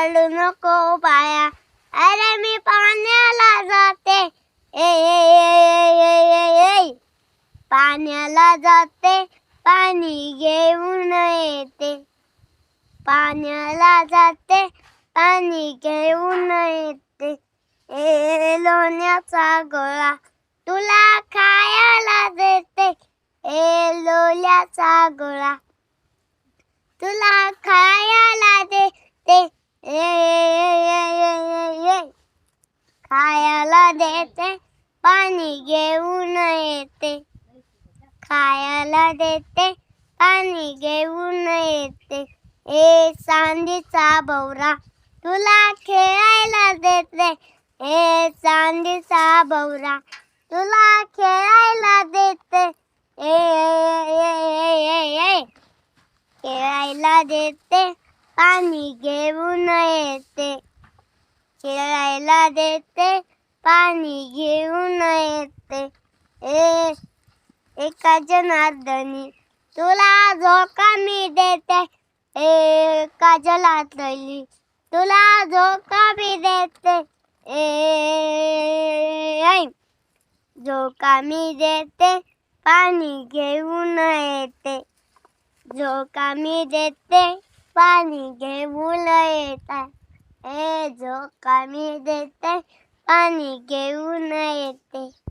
रडू नको बाया, अरे मी पाण्याला जाते. ए ए ए ए ए ए पाण्याला जाते, पाणी घेऊन येते. पाण्याला जाते, पाणी घेऊन येते. ए लोण्याचा गोळा तुला खायला देते. ए लोण्याचा गोळा तुला खायला देते. ए खायला देते, पाणी घेऊन येते. खायला देते, पाणी घेऊन येते. ए चांदीचा भवरा तुला खेळायला देते. ए चांदीचा भवरा तुला खेळायला देते. ए खेळायला देते, पाणी घेऊन येते. खेळायला देते, पाणी घेऊन येते. एका जनार्दनी तुला झोका मी देते. एका जलातली तुला झोका मी देते. झोका मी देते, पाणी घेऊन येते. झोका मी देते, पाणी घेऊन येते. झोका मी देते, पाणी घेऊन येते.